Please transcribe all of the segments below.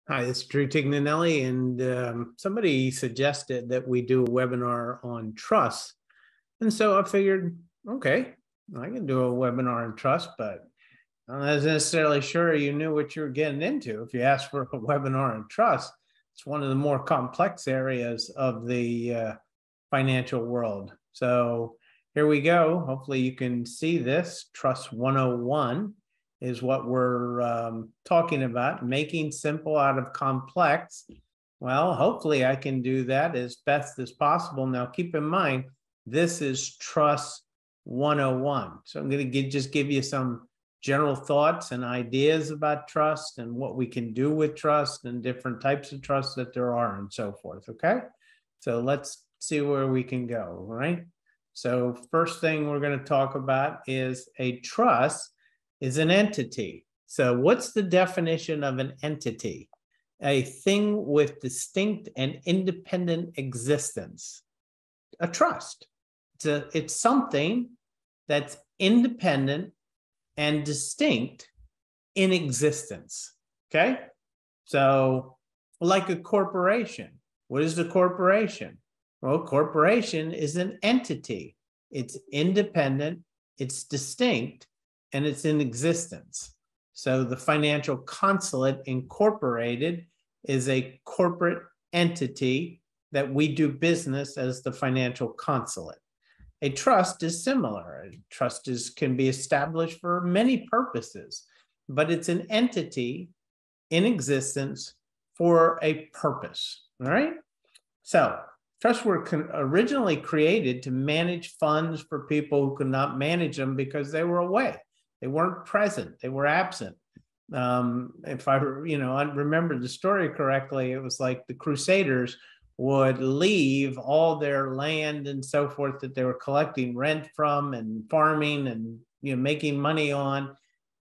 Hi, this is Drew Tignanelli, and somebody suggested that we do a webinar on trust. And so I figured, okay, I can do a webinar on trust, but I'm not necessarily sure you knew what you were getting into. If you asked for a webinar on trust, it's one of the more complex areas of the financial world. So here we go. Hopefully you can see this. Trust 101 is what we're talking about, making simple out of complex. Well, hopefully I can do that as best as possible. Now, keep in mind, this is Trust 101. So I'm going to just give you some general thoughts and ideas about trust and what we can do with trust and different types of trust that there are and so forth, okay? So let's see where we can go, right? So first thing we're going to talk about is a trust is an entity. So what's the definition of an entity? A thing with distinct and independent existence. A trust. It's something that's independent and distinct in existence. Okay? So like a corporation. What is the corporation? Well, corporation is an entity. It's independent, it's distinct, and it's in existence. So the Financial Consulate Incorporated is a corporate entity that we do business as the Financial Consulate. A trust is similar. A trust can be established for many purposes, but it's an entity in existence for a purpose, all right? So trusts were originally created to manage funds for people who could not manage them because they were away. They weren't present. They were absent. If I remember the story correctly, it was like the Crusaders would leave all their land and so forth that they were collecting rent from and farming and making money on,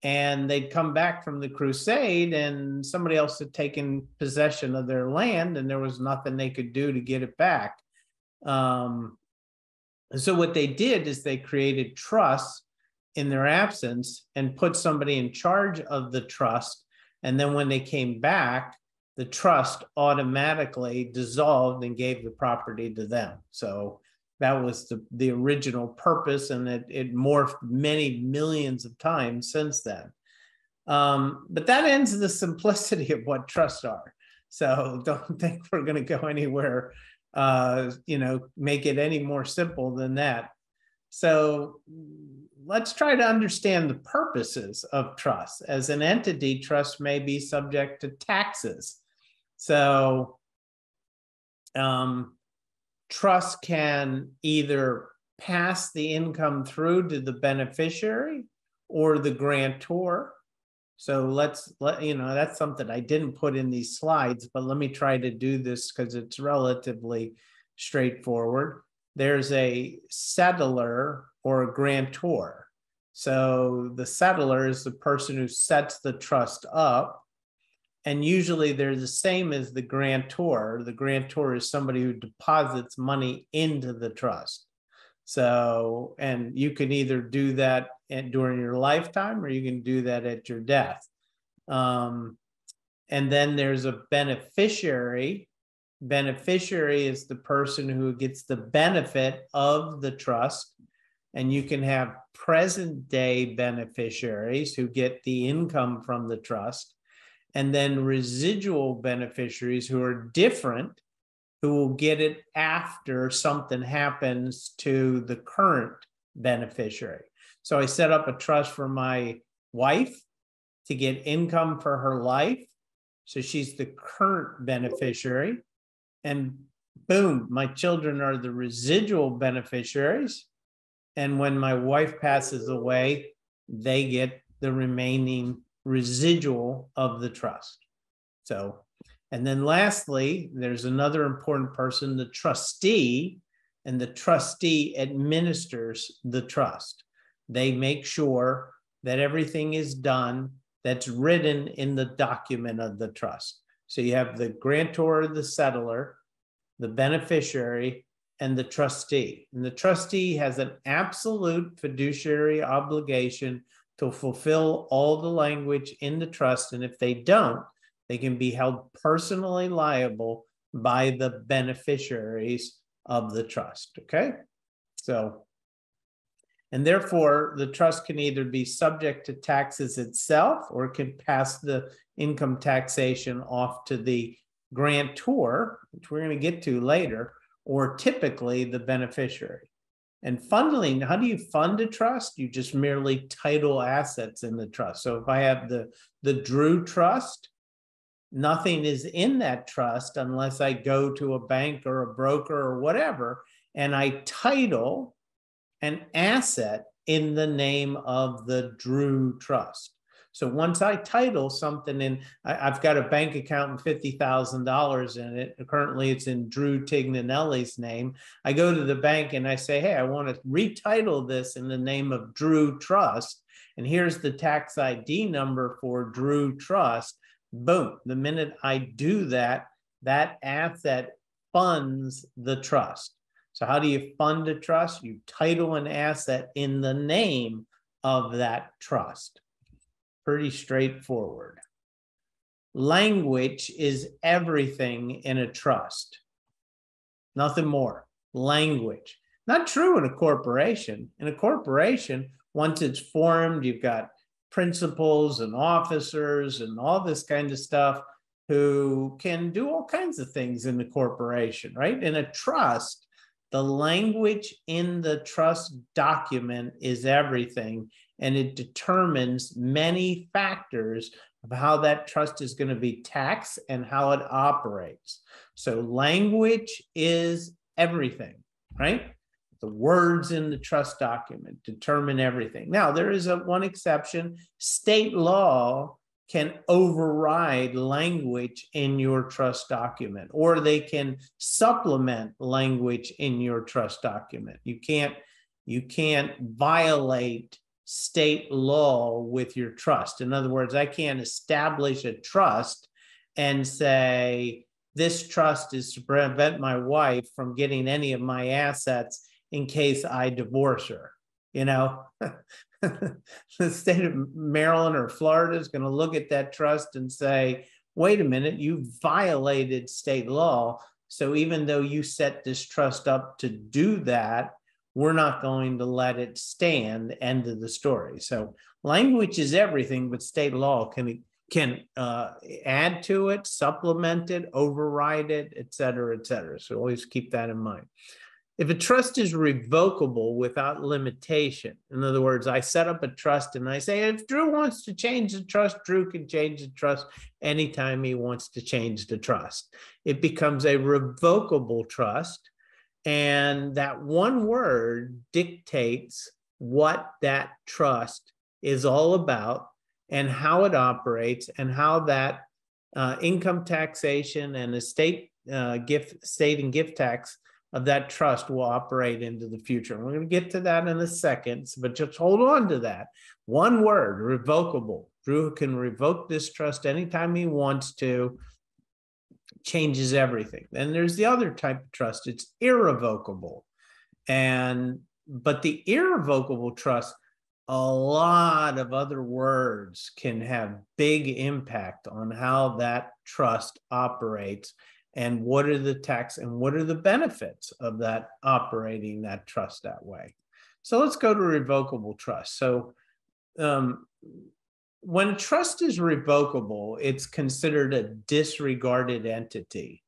and they'd come back from the crusade and somebody else had taken possession of their land and there was nothing they could do to get it back. So what they did is they created trusts in their absence and put somebody in charge of the trust. And then when they came back, the trust automatically dissolved and gave the property to them. So that was the original purpose, and it morphed many millions of times since then. But that ends the simplicity of what trusts are. So don't think we're going to go anywhere, make it any more simple than that. So let's try to understand the purposes of trust. As an entity, trust may be subject to taxes. So trust can either pass the income through to the beneficiary or the grantor. So that's something I didn't put in these slides, but let me try to do this because it's relatively straightforward. There's a settlor or a grantor. So the settlor is the person who sets the trust up. And usually they're the same as the grantor. The grantor is somebody who deposits money into the trust. So, and you can either do that during your lifetime or you can do that at your death. And then there's a beneficiary. Beneficiary is the person who gets the benefit of the trust. And you can have present day beneficiaries who get the income from the trust. And then residual beneficiaries who are different, who will get it after something happens to the current beneficiary. So I set up a trust for my wife to get income for her life. So she's the current beneficiary. And boom, my children are the residual beneficiaries. And when my wife passes away, they get the remaining residual of the trust. So, and then lastly, there's another important person, the trustee, and the trustee administers the trust. They make sure that everything is done that's written in the document of the trust. So you have the grantor, the settlor, the beneficiary, and the trustee. And the trustee has an absolute fiduciary obligation to fulfill all the language in the trust. And if they don't, They can be held personally liable by the beneficiaries of the trust, okay? So, and therefore, the trust can either be subject to taxes itself or can pass the income taxation off to the grantor, which we're going to get to later, or typically the beneficiary. And funding, how do you fund a trust? You just merely title assets in the trust. So if I have the Drew Trust, nothing is in that trust unless I go to a bank or a broker or whatever, and I title an asset in the name of the Drew Trust. So once I title something in, I've got a bank account with $50,000 in it. Currently, it's in Drew Tignanelli's name. I go to the bank and I say, hey, I want to retitle this in the name of Drew Trust. And here's the tax ID number for Drew Trust. Boom. The minute I do that, that asset funds the trust. So how do you fund a trust? You title an asset in the name of that trust. Pretty straightforward. Language is everything in a trust. Nothing more. Language. Not true in a corporation. In a corporation, once it's formed, you've got principals and officers and all this kind of stuff who can do all kinds of things in the corporation, right? In a trust, the language in the trust document is everything, and it determines many factors of how that trust is going to be taxed and how it operates. So language is everything, right? The words in the trust document determine everything. Now, there is one exception. State law can override language in your trust document, or they can supplement language in your trust document. You can't violate state law with your trust. In other words, I can't establish a trust and say, this trust is to prevent my wife from getting any of my assets in case I divorce her. You know, the state of Maryland or Florida is going to look at that trust and say, wait a minute, you violated state law. So even though you set this trust up to do that, we're not going to let it stand. End of the story. So language is everything, but state law can add to it, supplement it, override it, et cetera, et cetera. So always keep that in mind. If a trust is revocable without limitation, in other words, I set up a trust and I say, if Drew wants to change the trust, Drew can change the trust anytime he wants to change the trust. It becomes a revocable trust, and that one word dictates what that trust is all about and how it operates and how that income taxation and estate and gift tax of that trust will operate into the future. And we're going to get to that in a second, but just hold on to that. One word, revocable. Drew can revoke this trust anytime he wants to, changes everything. Then there's the other type of trust. It's irrevocable. But the irrevocable trust, a lot of other words can have big impact on how that trust operates and what are the tax and what are the benefits of that operating that trust that way. So let's go to revocable trust. So when a trust is revocable, it's considered a disregarded entity.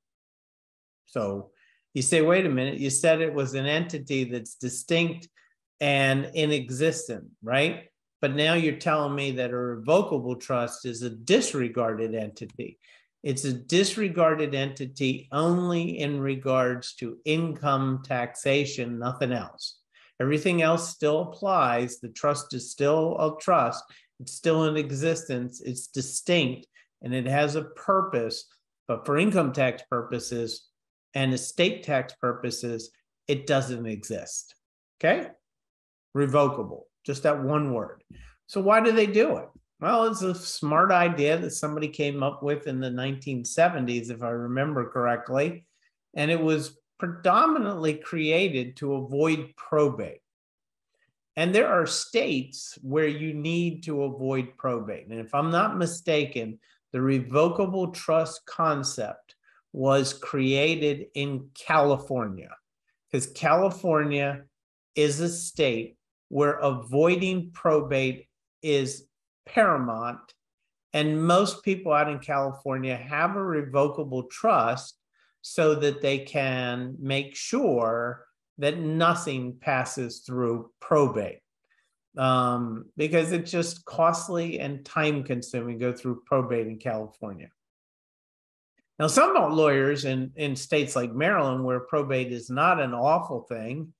So you say, wait a minute, you said it was an entity that's distinct and inexistent, right? But now you're telling me that a revocable trust is a disregarded entity. It's a disregarded entity only in regards to income taxation, nothing else. Everything else still applies. The trust is still a trust. It's still in existence. It's distinct and it has a purpose. But for income tax purposes and estate tax purposes, it doesn't exist. Okay? Revocable. Just that one word. So why do they do it? Well, it's a smart idea that somebody came up with in the 1970s, if I remember correctly, and it was predominantly created to avoid probate. And there are states where you need to avoid probate. And if I'm not mistaken, The revocable trust concept was created in California, because California is a state where avoiding probate is paramount. And most people out in California have a revocable trust so that they can make sure that nothing passes through probate. Because it's just costly and time consuming to go through probate in California. Now, some lawyers in states like Maryland, where probate is not an awful thing,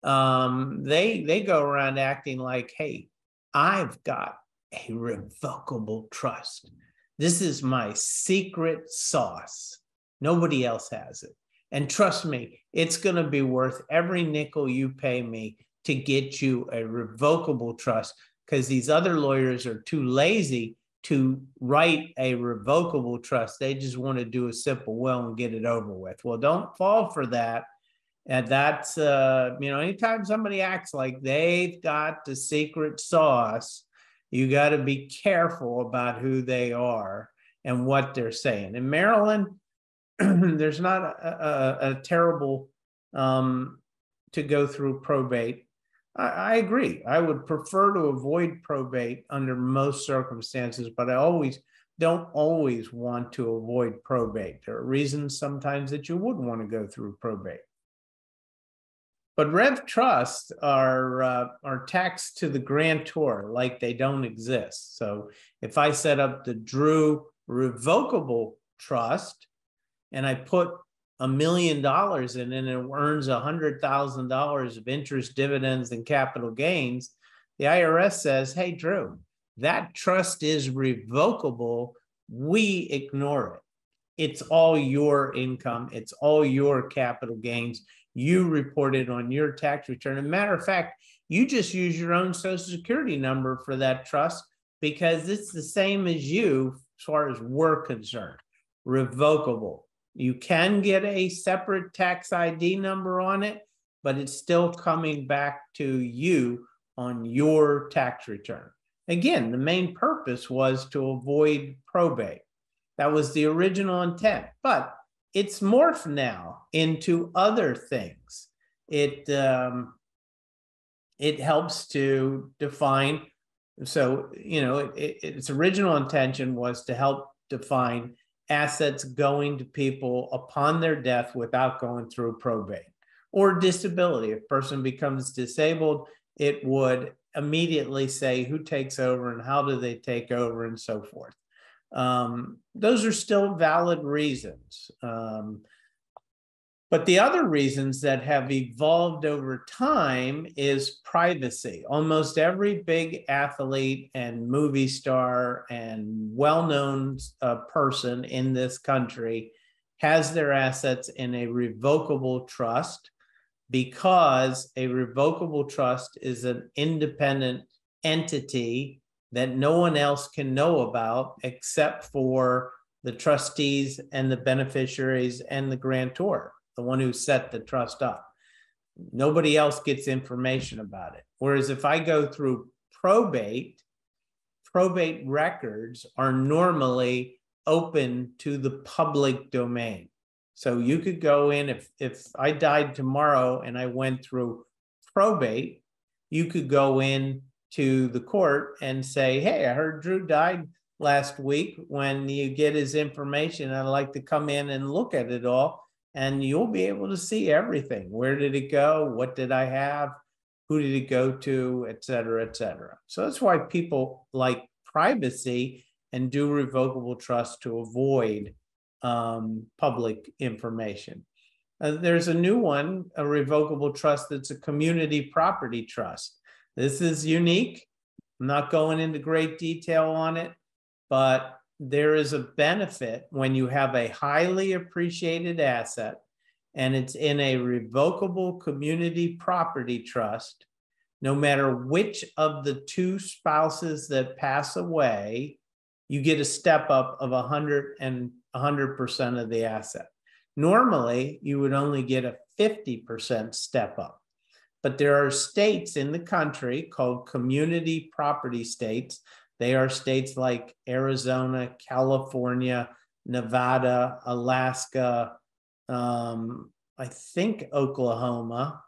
they go around acting like, hey, I've got a revocable trust. This is my secret sauce. Nobody else has it. And trust me, it's going to be worth every nickel you pay me to get you a revocable trust, because these other lawyers are too lazy to write a revocable trust. They just want to do a simple will and get it over with. Well, don't fall for that. And that's, anytime somebody acts like they've got the secret sauce, you got to be careful about who they are and what they're saying. In Maryland, there's not a terrible to go through probate. I agree. I would prefer to avoid probate under most circumstances, but I don't always want to avoid probate. There are reasons sometimes that you would want to go through probate. But Rev Trusts are taxed to the grantor like they don't exist. So if I set up the Drew Revocable Trust and I put $1 million in it and it earns $100,000 of interest, dividends, and capital gains, the IRS says, hey, Drew, that trust is revocable. We ignore it. It's all your income. It's all your capital gains. You report it on your tax return. As a matter of fact, you just use your own Social Security number for that trust because it's the same as you as far as we're concerned. Revocable. You can get a separate tax ID number on it, but it's still coming back to you on your tax return. Again, the main purpose was to avoid probate. That was the original intent, but it's morphed now into other things. It helps to define. So, its original intention was to help define assets going to people upon their death without going through probate, or disability. If a person becomes disabled, it would immediately say who takes over and how do they take over and so forth. Those are still valid reasons. But the other reasons that have evolved over time is privacy. Almost every big athlete and movie star and well-known person in this country has their assets in a revocable trust, because a revocable trust is an independent entity that no one else can know about except for the trustees and the beneficiaries and the grantor, the one who set the trust up. Nobody else gets information about it. Whereas if I go through probate records are normally open to the public domain. So you could go in, if I died tomorrow and I went through probate, you could go in to the court and say, hey, I heard Drew died last week. When you get his information, I'd like to come in and look at it all. And you'll be able to see everything. Where did it go? What did I have? Who did it go to? Et cetera, et cetera. So that's why people like privacy and do revocable trust to avoid public information. There's a new one, a revocable trust that's a community property trust. This is unique. I'm not going into great detail on it, but there is a benefit when you have a highly appreciated asset and it's in a revocable community property trust. No matter which of the two spouses that pass away, you get a step up of 100% of the asset. Normally, you would only get a 50% step up. But there are states in the country called community property states They are states like Arizona, California, Nevada, Alaska, I think Oklahoma.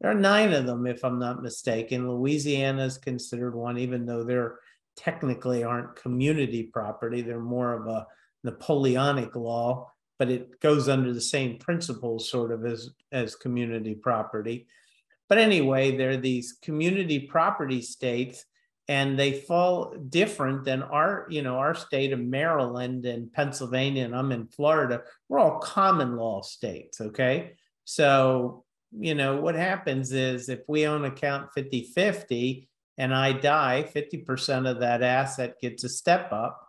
There are 9 of them, if I'm not mistaken. Louisiana is considered one, even though they're technically aren't community property. They're more of a Napoleonic law, but it goes under the same principles sort of as community property. But anyway, they're these community property states, and they fall different than our state of Maryland and Pennsylvania, and I'm in Florida. We're all common law states, okay? So, what happens is if we own account 50-50 and I die, 50% of that asset gets a step up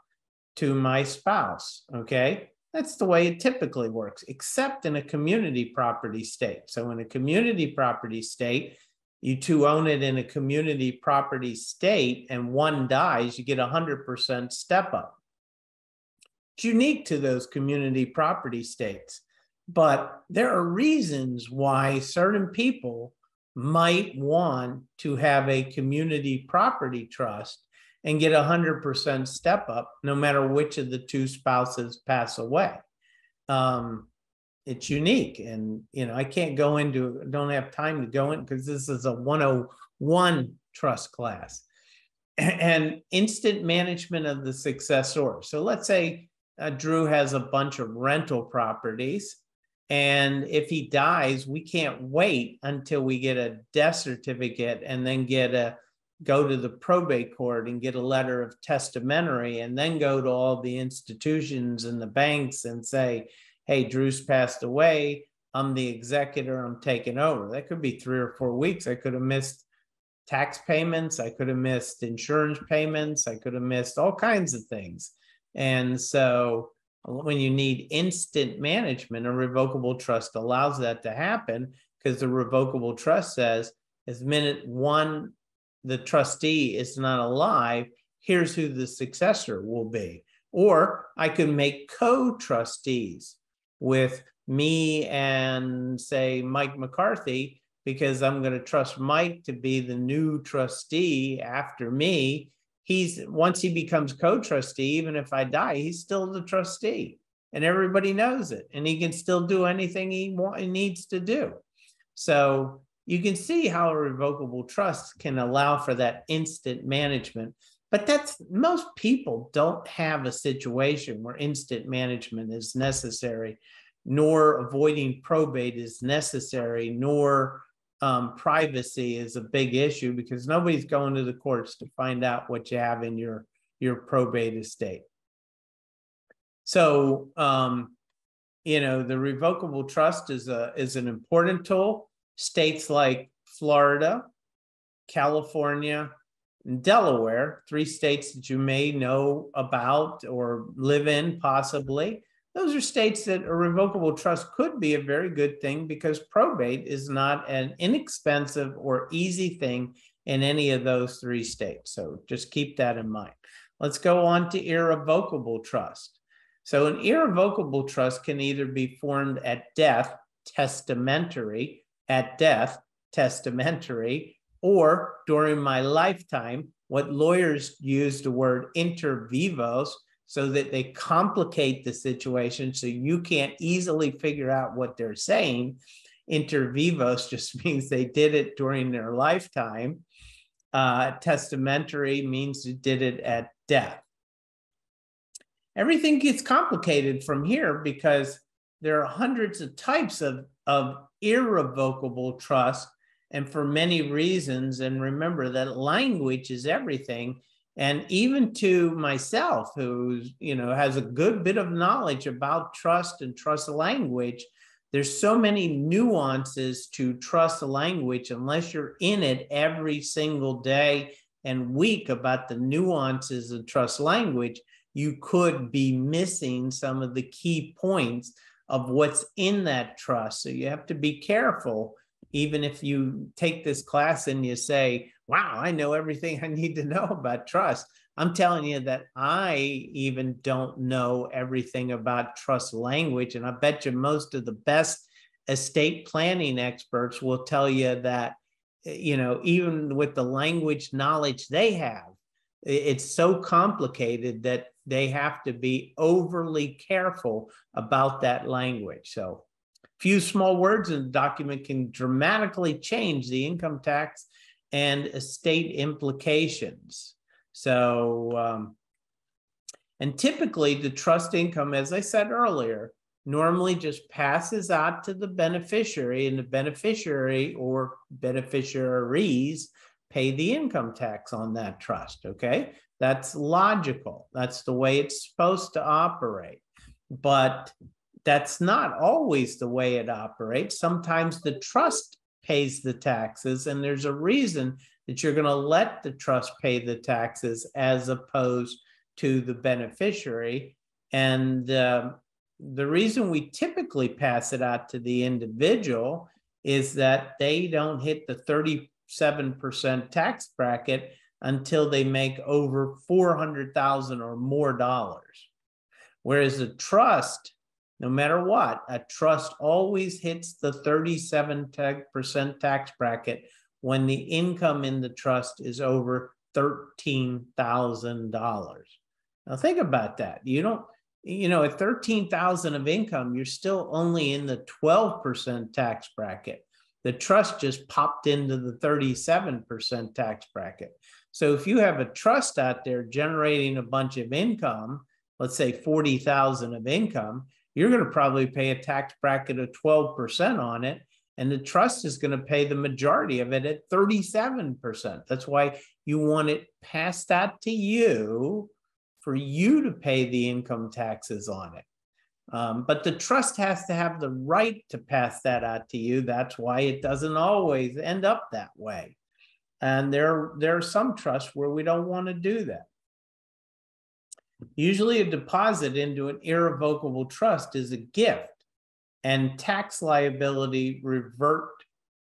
to my spouse, okay? That's the way it typically works, except in a community property state. So in a community property state, you two own it in a community property state and one dies, you get 100% step up. It's unique to those community property states, but there are reasons why certain people might want to have a community property trust and get 100% step up no matter which of the two spouses pass away. It's unique, and I can't go into, don't have time to go in because this is a 101 trust class. And instant management of the successor. So let's say Drew has a bunch of rental properties, and if he dies, we can't wait until we get a death certificate and then go to the probate court and get a letter of testamentary, and then go to all the institutions and the banks and say, hey, Drew's passed away. I'm the executor. I'm taking over. That could be 3 or 4 weeks. I could have missed tax payments. I could have missed insurance payments. I could have missed all kinds of things. And so when you need instant management, a revocable trust allows that to happen, because the revocable trust says, as minute one, the trustee is not alive, here's who the successor will be. Or I can make co-trustees with me and, say, Mike McCarthy, because I'm going to trust Mike to be the new trustee after me. Once he becomes co-trustee, even if I die, he's still the trustee, and everybody knows it, and he can still do anything he needs to do. So you can see how a revocable trust can allow for that instant management. But most people don't have a situation where instant management is necessary, nor avoiding probate is necessary, nor privacy is a big issue, because nobody's going to the courts to find out what you have in your probate estate. So, the revocable trust is an important tool. States like Florida, California, and Delaware, 3 states that you may know about or live in possibly, those are states that a revocable trust could be a very good thing, because probate is not an inexpensive or easy thing in any of those 3 states. So just keep that in mind. Let's go on to irrevocable trust. So an irrevocable trust can either be formed at death, testamentary, or during my lifetime. What lawyers use the word inter vivos, so that they complicate the situation so you can't easily figure out what they're saying. Inter vivos just means they did it during their lifetime. Testamentary means you did it at death. Everything gets complicated from here because there are hundreds of types of irrevocable trust, and for many reasons. And remember that language is everything. And even to myself, who has a good bit of knowledge about trust and trust language, there's so many nuances to trust language. Unless you're in it every single day and week about the nuances of trust language, you could be missing some of the key points of what's in that trust. So you have to be careful. Even if you take this class and you say, wow, I know everything I need to know about trust, I'm telling you that I even don't know everything about trust language. And I bet you most of the best estate planning experts will tell you that, even with the language knowledge they have, It's so complicated that they have to be overly careful about that language. So few small words in the document can dramatically change the income tax and estate implications. So, and typically the trust income, as I said earlier, normally just passes out to the beneficiary, and the beneficiary or beneficiaries pay the income tax on that trust, okay? That's logical. That's the way it's supposed to operate. But that's not always the way it operates. Sometimes the trust pays the taxes, and there's a reason that you're going to let the trust pay the taxes as opposed to the beneficiary. And the reason we typically pass it out to the individual is that they don't hit the 37% tax bracket until they make over $400,000 or more dollars. Whereas a trust, no matter what, a trust always hits the 37% tax bracket when the income in the trust is over $13,000. Now think about that. At 13,000 of income, you're still only in the 12% tax bracket. The trust just popped into the 37% tax bracket. So if you have a trust out there generating a bunch of income, let's say 40,000 of income, you're going to probably pay a tax bracket of 12% on it, and the trust is going to pay the majority of it at 37%. That's why you want it passed out to you for you to pay the income taxes on it. But the trust has to have the right to pass that out to you. That's why it doesn't always end up that way. And there are some trusts where we don't want to do that. Usually a deposit into an irrevocable trust is a gift, and tax liability revert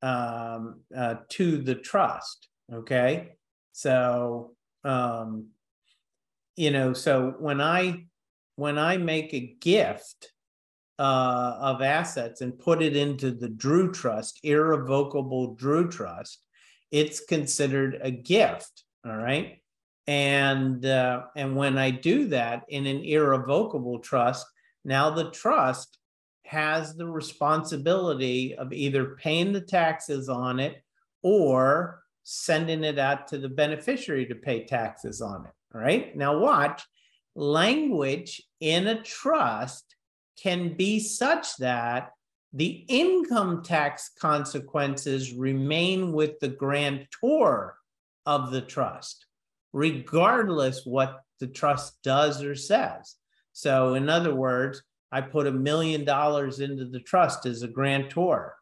to the trust, okay? So, so when I make a gift of assets and put it into the Drew Trust, irrevocable Drew Trust, it's considered a gift, all right? And when I do that in an irrevocable trust, now the trust has the responsibility of either paying the taxes on it or sending it out to the beneficiary to pay taxes on it. All right. Now watch, language in a trust can be such that the income tax consequences remain with the grantor of the trust, regardless what the trust does or says. So in other words, I put $1 million into the trust as a grantor,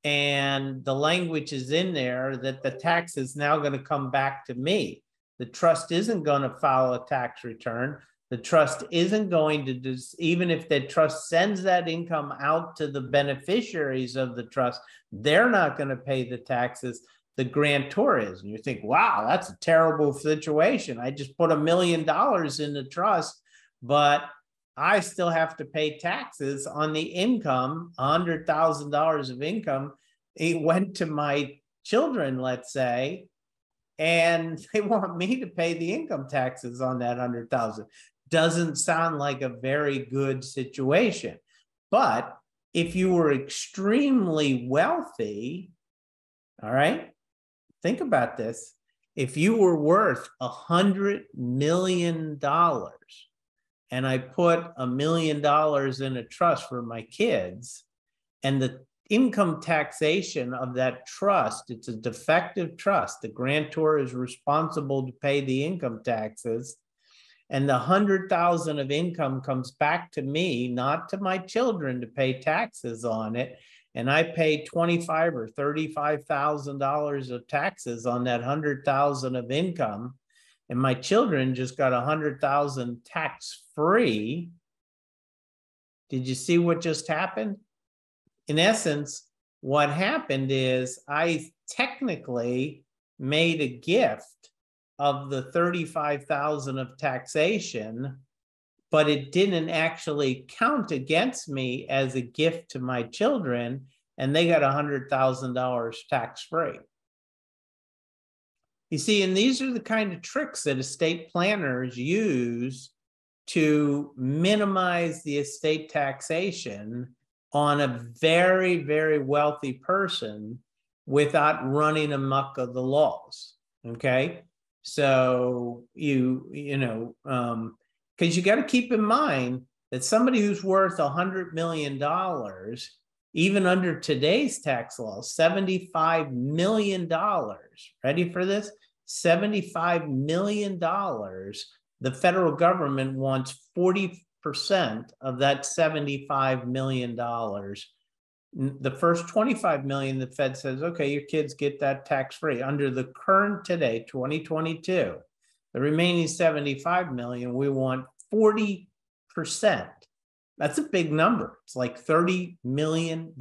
and the language is in there that the tax is now going to come back to me. The trust isn't going to file a tax return. The trust isn't going to do, even if the trust sends that income out to the beneficiaries of the trust, they're not going to pay the taxes. The grantor is. And you think, wow, that's a terrible situation. I just put $1 million in the trust, but I still have to pay taxes on the income, $100,000 of income. It went to my children, let's say, and they want me to pay the income taxes on that $100,000. Doesn't sound like a very good situation. But if you were extremely wealthy, all right, think about this. If you were worth $100 million and I put $1 million in a trust for my kids, and the income taxation of that trust, it's a defective trust. The grantor is responsible to pay the income taxes, and the $100,000 of income comes back to me, not to my children to pay taxes on it. And I pay $25,000 or $35,000 of taxes on that $100,000 of income, and my children just got $100,000 tax-free. Did you see what just happened? In essence, what happened is I technically made a gift of the $35,000 of taxation, but it didn't actually count against me as a gift to my children, and they got $100,000 tax-free. You see, and these are the kind of tricks that estate planners use to minimize the estate taxation on a very, very wealthy person without running amok of the laws. Okay. So because you got to keep in mind that somebody who's worth $100 million, even under today's tax laws, $75 million, ready for this? $75 million, the federal government wants 40% of that $75 million. The first 25 million, the Fed says, okay, your kids get that tax-free. Under the current today, 2022, the remaining 75 million, we want 40%. That's a big number. It's like $30 million.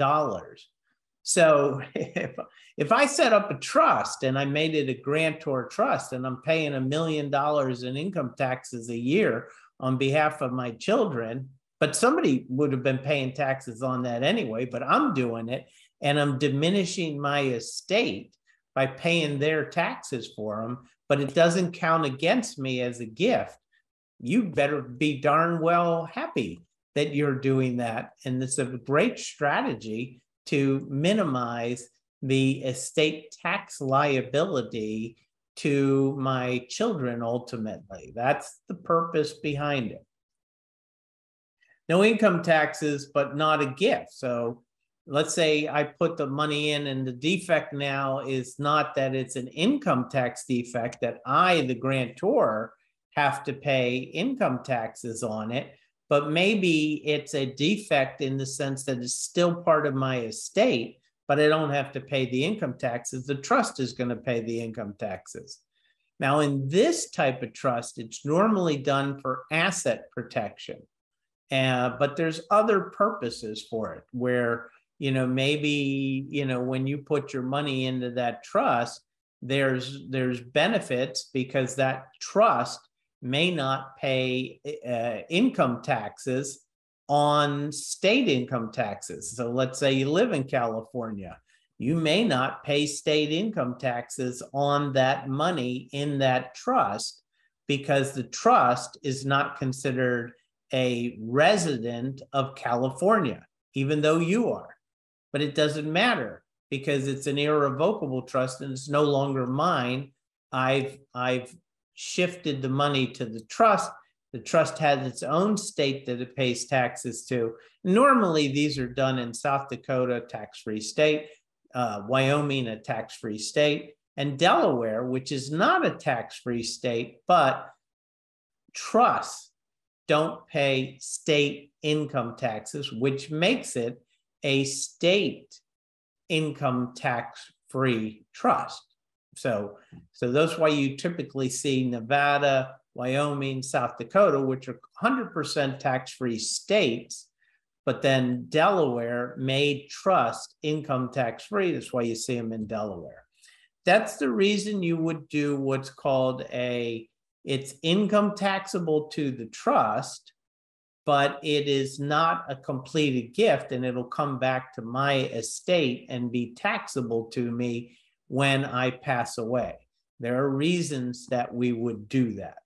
So if I set up a trust and I made it a grantor trust and I'm paying $1 million in income taxes a year on behalf of my children, but somebody would have been paying taxes on that anyway, but I'm doing it and I'm diminishing my estate by paying their taxes for them, but it doesn't count against me as a gift. You better be darn well happy that you're doing that. And it's a great strategy to minimize the estate tax liability to my children ultimately. That's the purpose behind it. No income taxes, but not a gift. So let's say I put the money in and the defect now is not that it's an income tax defect, that I, the grantor, have to pay income taxes on it, but maybe it's a defect in the sense that it's still part of my estate, but I don't have to pay the income taxes. The trust is going to pay the income taxes. Now, in this type of trust, it's normally done for asset protection. But there's other purposes for it where, maybe, when you put your money into that trust, there's benefits because that trust may not pay income taxes on state income taxes. So let's say you live in California, you may not pay state income taxes on that money in that trust because the trust is not considered a resident of California, even though you are. But it doesn't matter because it's an irrevocable trust and it's no longer mine. I've shifted the money to the trust. The trust has its own state that it pays taxes to. Normally, these are done in South Dakota, tax-free state, Wyoming, a tax-free state, and Delaware, which is not a tax-free state, but trusts don't pay state income taxes, which makes it a state income tax-free trust. So that's why you typically see Nevada, Wyoming, South Dakota, which are 100% tax-free states, but then Delaware made trust income tax-free. That's why you see them in Delaware. That's the reason you would do what's called it's income taxable to the trust, but it is not a completed gift, and it'll come back to my estate and be taxable to me when I pass away. There are reasons that we would do that.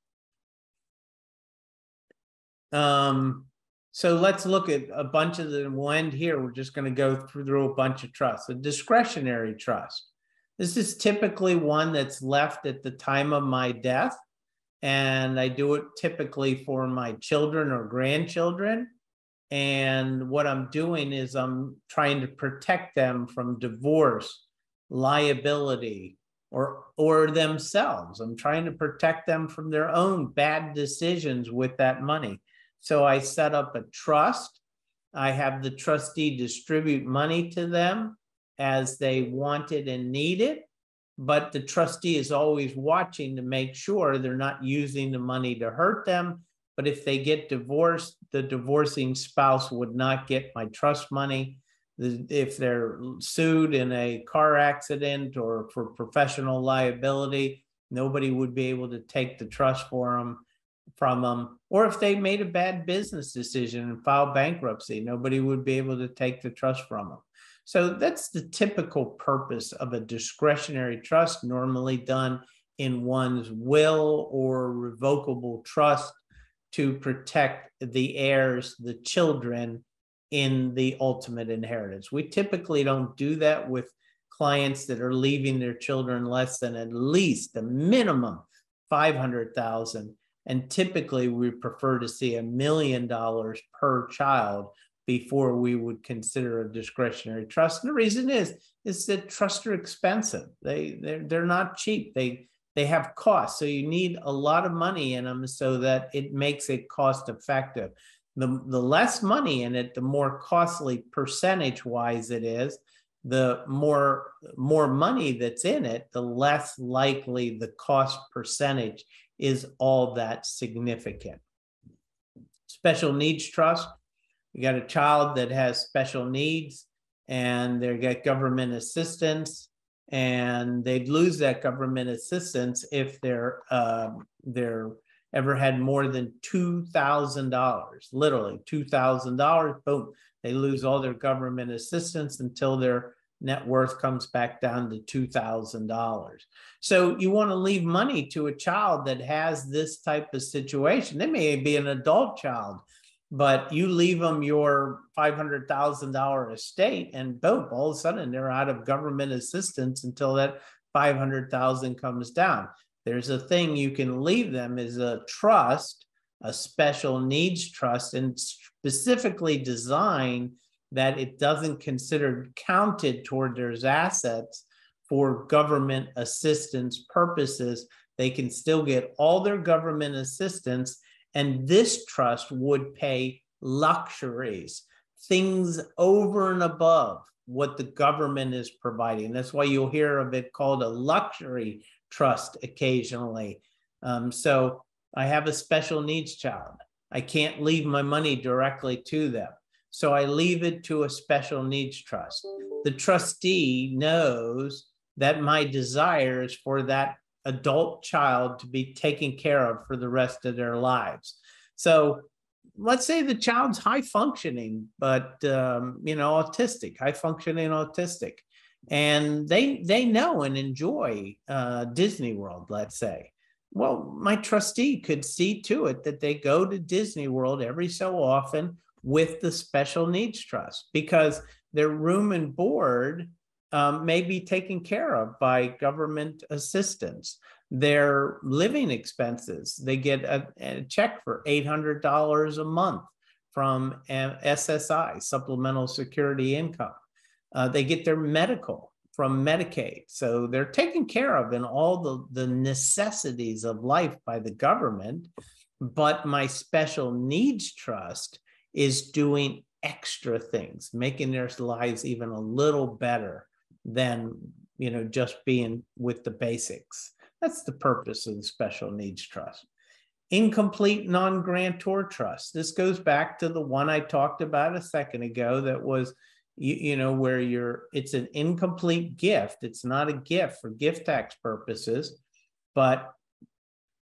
So let's look at a bunch of them. We'll end here. We're just going to go through a bunch of trusts. A discretionary trust. This is typically one that's left at the time of my death. And I do it typically for my children or grandchildren. And what I'm doing is I'm trying to protect them from divorce, liability, or themselves. I'm trying to protect them from their own bad decisions with that money. So I set up a trust. I have the trustee distribute money to them as they want it and need it. But the trustee is always watching to make sure they're not using the money to hurt them. But if they get divorced, the divorcing spouse would not get my trust money. If they're sued in a car accident or for professional liability, nobody would be able to take the trust from them. Or if they made a bad business decision and filed bankruptcy, nobody would be able to take the trust from them. So that's the typical purpose of a discretionary trust, normally done in one's will or revocable trust to protect the heirs, the children, in the ultimate inheritance. We typically don't do that with clients that are leaving their children less than at least a minimum $500,000. And typically we prefer to see $1 million per child before we would consider a discretionary trust. And the reason is that trusts are expensive. They're not cheap. They have costs. So you need a lot of money in them so that it makes it cost effective. The less money in it, the more costly percentage-wise it is. The more money that's in it, the less likely the cost percentage is all that significant. Special needs trust. You got a child that has special needs and they get government assistance, and they'd lose that government assistance if they're ever had more than $2,000, literally $2,000, boom, they lose all their government assistance until their net worth comes back down to $2,000. So you want to leave money to a child that has this type of situation. They may be an adult child, but you leave them your $500,000 estate and boom, all of a sudden they're out of government assistance until that $500,000 comes down. There's a thing you can leave them is a trust, a special needs trust, and specifically designed that it doesn't consider counted toward their assets for government assistance purposes. They can still get all their government assistance, and this trust would pay luxuries, things over and above what the government is providing. That's why you'll hear of it called a luxury trust occasionally. So I have a special needs child. I can't leave my money directly to them. So I leave it to a special needs trust. The trustee knows that my desire is for that adult child to be taken care of for the rest of their lives. So let's say the child's high functioning, but autistic, high functioning autistic. And they know and enjoy Disney World, let's say. Well, my trustee could see to it that they go to Disney World every so often with the special needs trust, because their room and board may be taken care of by government assistance. Their living expenses, they get a check for $800 a month from SSI, Supplemental Security Income. They get their medical from Medicaid. So they're taken care of in all the necessities of life by the government. But my special needs trust is doing extra things, making their lives even a little better than just being with the basics. That's the purpose of the special needs trust. Incomplete non-grantor trust. This goes back to the one I talked about a second ago that was where it's an incomplete gift. It's not a gift for gift tax purposes, but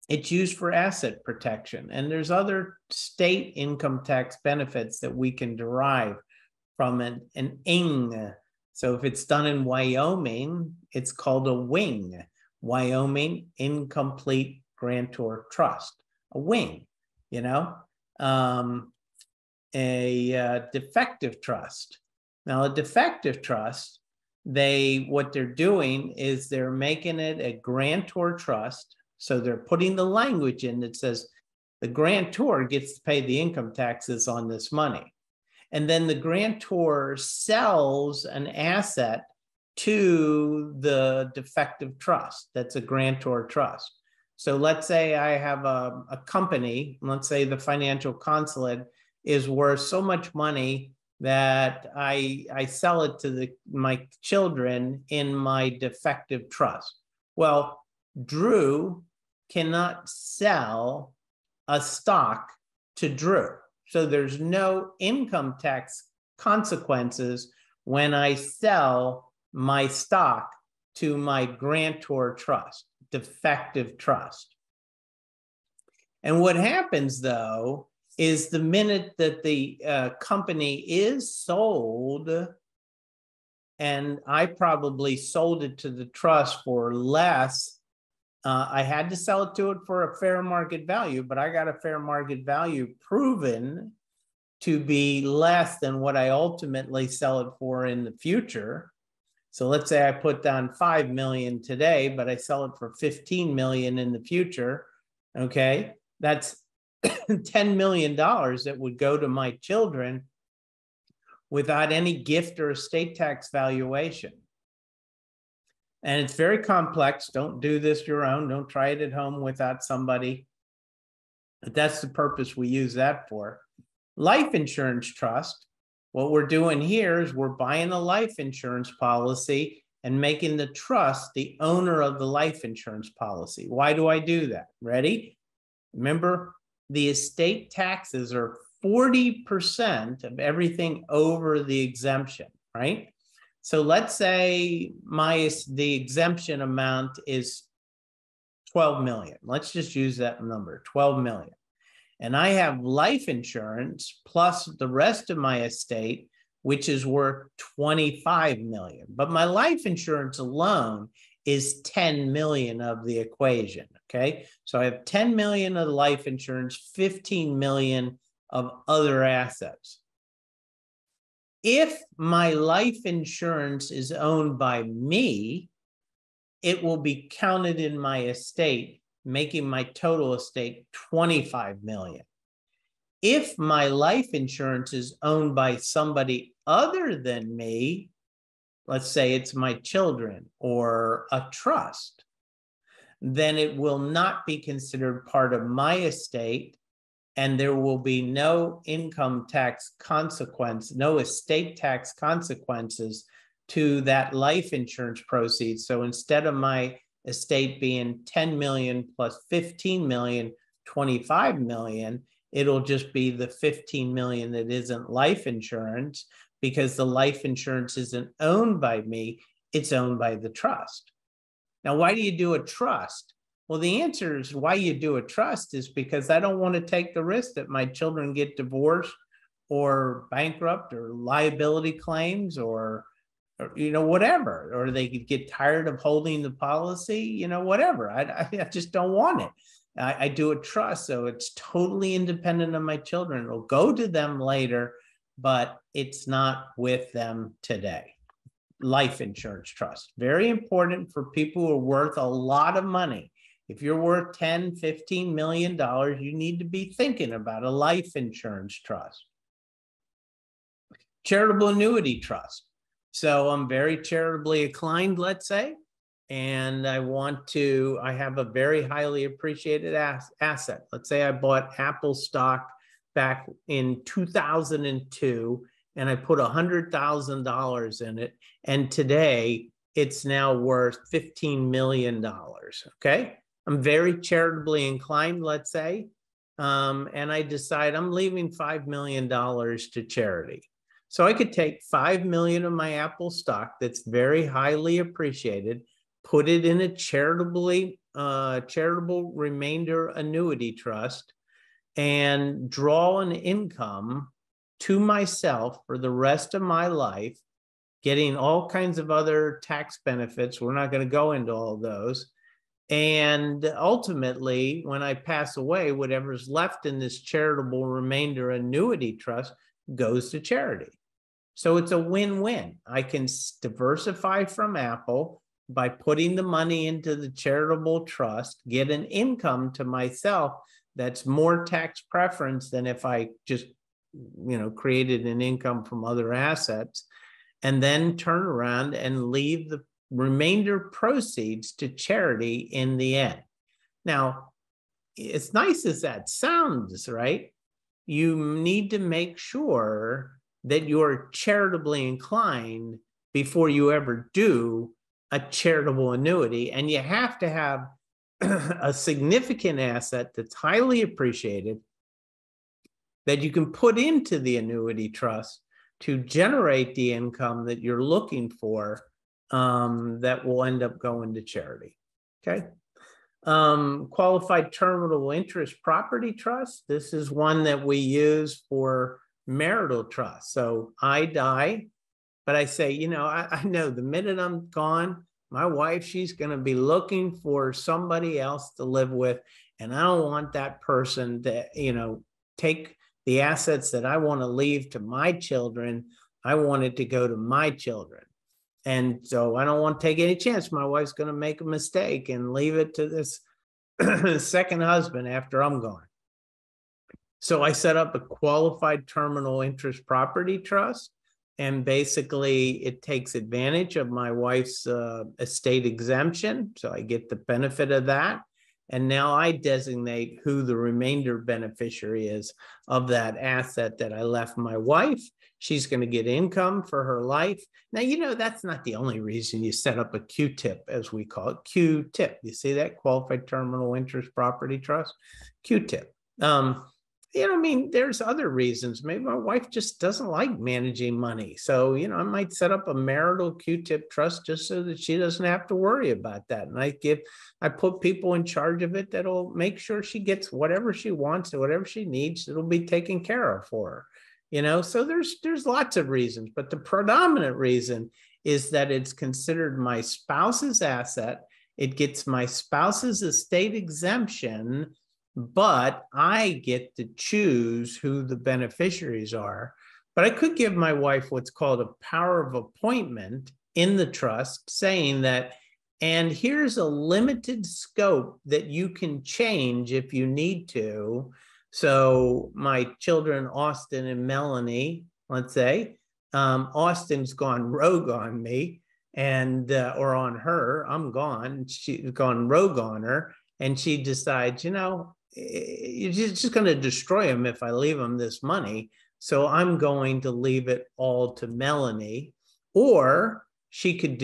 it's used for asset protection. And there's other state income tax benefits that we can derive from an ING. So if it's done in Wyoming, it's called a WING, Wyoming Incomplete Grantor Trust, a WING, a defective trust. Now, a defective trust, what they're doing is they're making it a grantor trust. So they're putting the language in that says the grantor gets to pay the income taxes on this money. And then the grantor sells an asset to the defective trust. That's a grantor trust. So let's say I have a company, let's say the financial consulate is worth so much money that I sell it to my children in my defective trust. Well, Drew cannot sell a stock to Drew. So there's no income tax consequences when I sell my stock to my grantor trust, defective trust. And what happens though is the minute that the company is sold, and I probably sold it to the trust for less I had to sell it to it for a fair market value, but I got a fair market value proven to be less than what I ultimately sell it for in the future. So let's say I put down 5 million today, but I sell it for 15 million in the future. Okay, that's $10 million that would go to my children without any gift or estate tax valuation. And it's very complex. Don't do this your own. Don't try it at home without somebody. But that's the purpose we use that for. Life insurance trust. What we're doing here is we're buying a life insurance policy and making the trust the owner of the life insurance policy. Why do I do that? Ready? Remember, the estate taxes are 40% of everything over the exemption, right? So let's say the exemption amount is 12 million. Let's just use that number, 12 million. And I have life insurance plus the rest of my estate, which is worth 25 million. But my life insurance alone is 10 million of the equation, okay? So I have 10 million of life insurance, 15 million of other assets. If my life insurance is owned by me, it will be counted in my estate, making my total estate 25 million. If my life insurance is owned by somebody other than me, let's say it's my children or a trust, then it will not be considered part of my estate, and there will be no income tax consequence, no estate tax consequences to that life insurance proceeds. So instead of my estate being 10 million plus 15 million, 25 million, it'll just be the 15 million that isn't life insurance, because the life insurance isn't owned by me, it's owned by the trust. Now, why do you do a trust? Well, the answer is why you do a trust is because I don't want to take the risk that my children get divorced or bankrupt or liability claims or whatever, or they could get tired of holding the policy, whatever. I just don't want it. I do a trust, so it's totally independent of my children. It'll go to them later, but it's not with them today. Life insurance trust, very important for people who are worth a lot of money. If you're worth $10, $15 million, you need to be thinking about a life insurance trust. Charitable annuity trust. So I'm very charitably inclined, let's say, and I have a very highly appreciated asset. Let's say I bought Apple stock back in 2002, and I put $100,000 in it, and today it's now worth $15 million, okay? I'm very charitably inclined, let's say, and I decide I'm leaving $5 million to charity. So I could take 5 million of my Apple stock that's very highly appreciated, put it in a charitable remainder annuity trust, and draw an income to myself for the rest of my life, getting all kinds of other tax benefits. We're not going to go into all those. And ultimately, when I pass away, whatever's left in this charitable remainder annuity trust goes to charity. So it's a win-win. I can diversify from Apple by putting the money into the charitable trust, get an income to myself that's more tax preference than if I just, created an income from other assets, and then turn around and leave the remainder proceeds to charity in the end. Now, as nice as that sounds, right? You need to make sure that you're charitably inclined before you ever do a charitable annuity. And you have to have a significant asset that's highly appreciated that you can put into the annuity trust to generate the income that you're looking for, that will end up going to charity, okay? Qualified terminal interest property trust. This is one that we use for marital trust. So I die, but I say, I know the minute I'm gone, My wife, she's going to be looking for somebody else to live with. And I don't want that person to, take the assets that I want to leave to my children. I want it to go to my children. And so I don't want to take any chance my wife's going to make a mistake and leave it to this second husband after I'm gone. So I set up a qualified terminal interest property trust. And basically, it takes advantage of my wife's estate exemption. So I get the benefit of that. And now I designate who the remainder beneficiary is of that asset that I left my wife. She's going to get income for her life. Now, that's not the only reason you set up a Q-tip, as we call it. Q-tip. You see that? Qualified Terminal Interest Property Trust? Q-tip. There's other reasons. Maybe my wife just doesn't like managing money. So, I might set up a marital Q-tip trust just so that she doesn't have to worry about that. And I put people in charge of it that'll make sure she gets whatever she wants and whatever she needs, it'll be taken care of for her. So there's lots of reasons, but the predominant reason is that it's considered my spouse's asset. It gets my spouse's estate exemption, but I get to choose who the beneficiaries are. But I could give my wife what's called a power of appointment in the trust, saying that, and here's a limited scope that you can change if you need to. So my children, Austin and Melanie, let's say, Austin's gone rogue on me and or on her, I'm gone. She's gone rogue on her. And she decides, you're just going to destroy him if I leave him this money. So I'm going to leave it all to Melanie. Or she could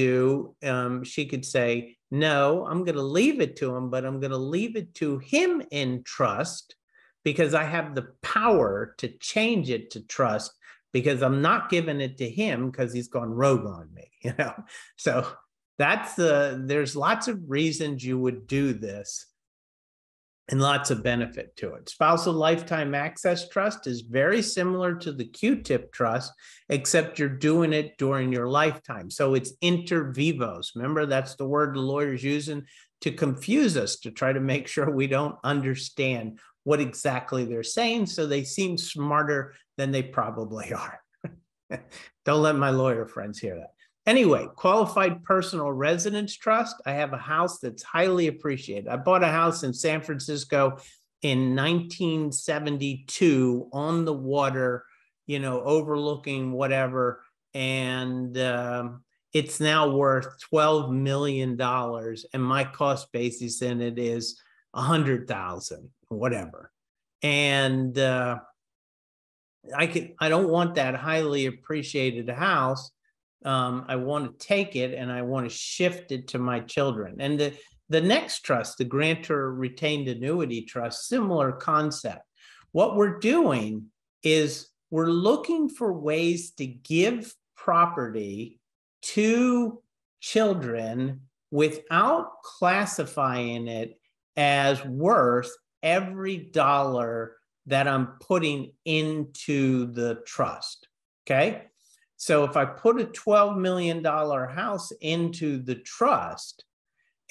say, no, I'm going to leave it to him, but I'm going to leave it to him in trust because I have the power to change it to trust because I'm not giving it to him because he's gone rogue on me, So there's lots of reasons you would do this. And lots of benefit to it. Spousal Lifetime Access Trust is very similar to the Q-tip trust, except you're doing it during your lifetime. So it's inter vivos. Remember, that's the word the lawyer's using to confuse us, to try to make sure we don't understand what exactly they're saying. So they seem smarter than they probably are. Don't let my lawyer friends hear that. Anyway, Qualified Personal Residence Trust. I have a house that's highly appreciated. I bought a house in San Francisco in 1972 on the water, overlooking whatever. And it's now worth $12 million. And my cost basis in it is $100,000, whatever. And I don't want that highly appreciated house. I want to take it and I want to shift it to my children. And the next trust, the grantor retained annuity trust, similar concept. What we're doing is we're looking for ways to give property to children without classifying it as worth every dollar that I'm putting into the trust, okay? So if I put a $12 million house into the trust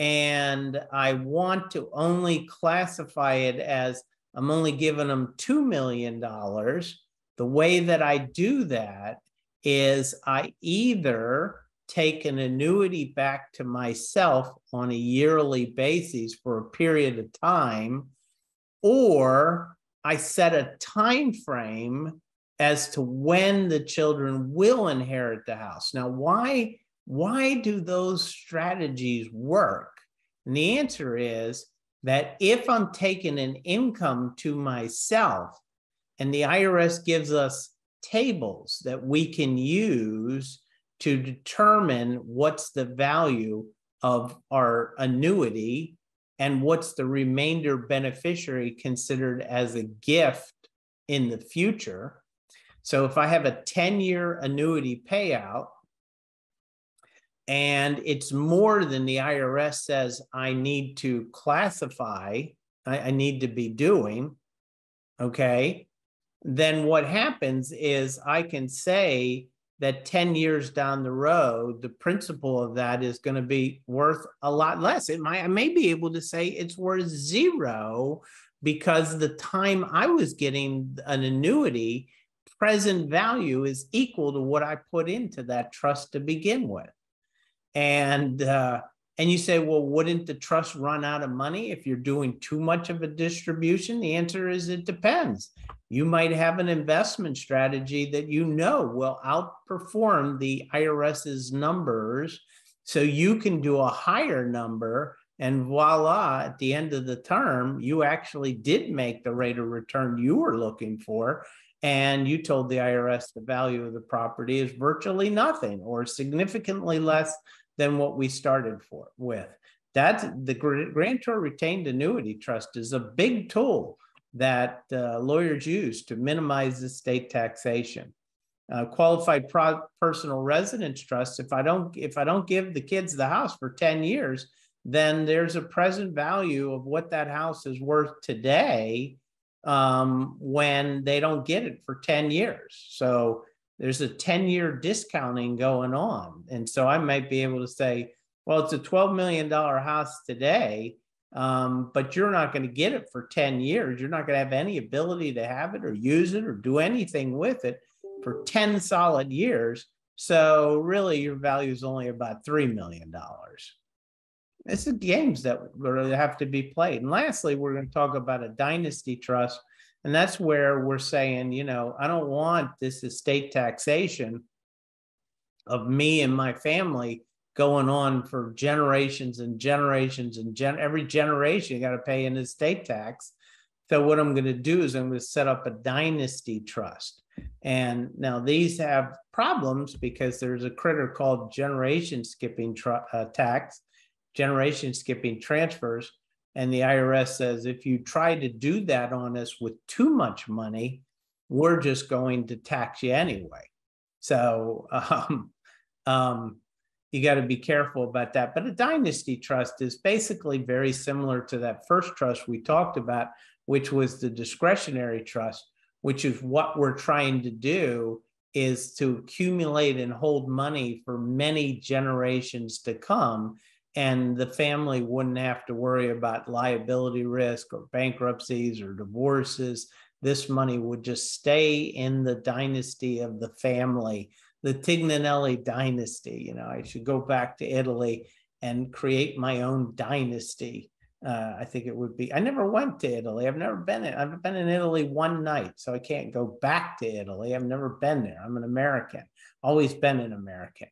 and I want to only classify it as I'm only giving them $2 million, the way that I do that is I either take an annuity back to myself on a yearly basis for a period of time, or I set a time frame as to when the children will inherit the house. Now, why do those strategies work? And the answer is that if I'm taking an income to myself, and the IRS gives us tables that we can use to determine what's the value of our annuity and what's the remainder beneficiary considered as a gift in the future. So if I have a 10-year annuity payout and it's more than the IRS says I need to classify, I need to be doing, okay, then what happens is I can say that 10 years down the road, the principal of that is going to be worth a lot less. I may be able to say it's worth zero because the time I was getting an annuity, present value is equal to what I put into that trust to begin with. And you say, well, wouldn't the trust run out of money if you're doing too much of a distribution? The answer is it depends. You might have an investment strategy that you know will outperform the IRS's numbers, so you can do a higher number, and voila, at the end of the term, you actually did make the rate of return you were looking for, and you told the IRS the value of the property is virtually nothing or significantly less than what we started with. That's the grantor retained annuity trust is a big tool that lawyers use to minimize estate taxation. Qualified personal residence trust, if I don't give the kids the house for 10 years, then there's a present value of what that house is worth today when they don't get it for 10 years. So there's a 10-year discounting going on. And so I might be able to say, well, it's a $12 million house today, but you're not going to get it for 10 years. You're not going to have any ability to have it or use it or do anything with it for 10 solid years. So really your value is only about $3 million. It's the games that really have to be played. And lastly, we're going to talk about a dynasty trust. And that's where we're saying, you know, I don't want this estate taxation of me and my family going on for generations and generations, and every generation you got to pay an estate tax. So what I'm going to do is I'm going to set up a dynasty trust. And now these have problems because there's a critter called generation skipping tax, generation skipping transfers. And the IRS says, if you try to do that on us with too much money, we're just going to tax you anyway. So you got to be careful about that. But a dynasty trust is basically very similar to that first trust we talked about, which was the discretionary trust, which is what we're trying to do is to accumulate and hold money for many generations to come. And the family wouldn't have to worry about liability risk or bankruptcies or divorces. This money would just stay in the dynasty of the family, the Tignanelli dynasty. You know, I should go back to Italy and create my own dynasty. I think it would be, I never went to Italy. I've been in Italy one night, so I can't go back to Italy. I've never been there. I'm an American, always been an American.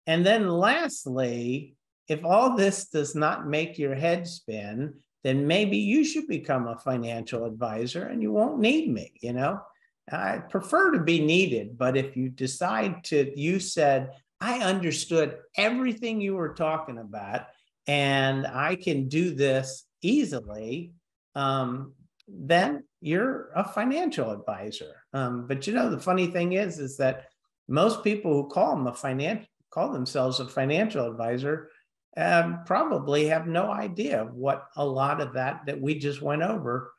And then lastly, if all this does not make your head spin, then maybe you should become a financial advisor and you won't need me, you know? I prefer to be needed, but if you decide to, you said, I understood everything you were talking about and I can do this easily, then you're a financial advisor. But you know, the funny thing is that most people who call themselves a financial advisor probably have no idea of what a lot of that we just went over,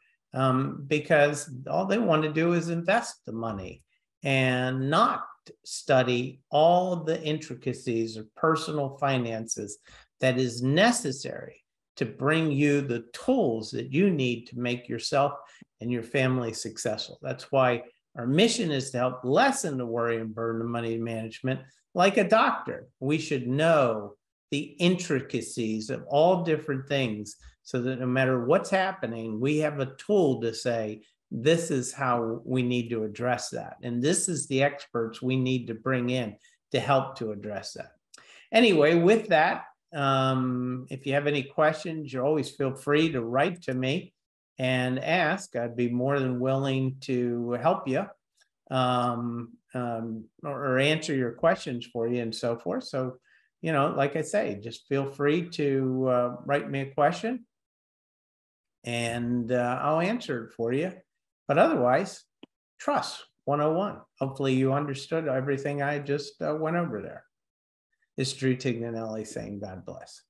because all they want to do is invest the money and not study all the intricacies of personal finances that is necessary to bring you the tools that you need to make yourself and your family successful. That's why our mission is to help lessen the worry and burden of money management. Like a doctor, we should know the intricacies of all different things so that no matter what's happening, we have a tool to say, this is how we need to address that. And this is the experts we need to bring in to help to address that. Anyway, with that, if you have any questions, you always feel free to write to me and ask. I'd be more than willing to help you. Or answer your questions for you and so forth. So, you know, like I say, just feel free to write me a question and I'll answer it for you. But otherwise, Trust 101. Hopefully you understood everything I just went over there. It's Drew Tignanelli saying God bless.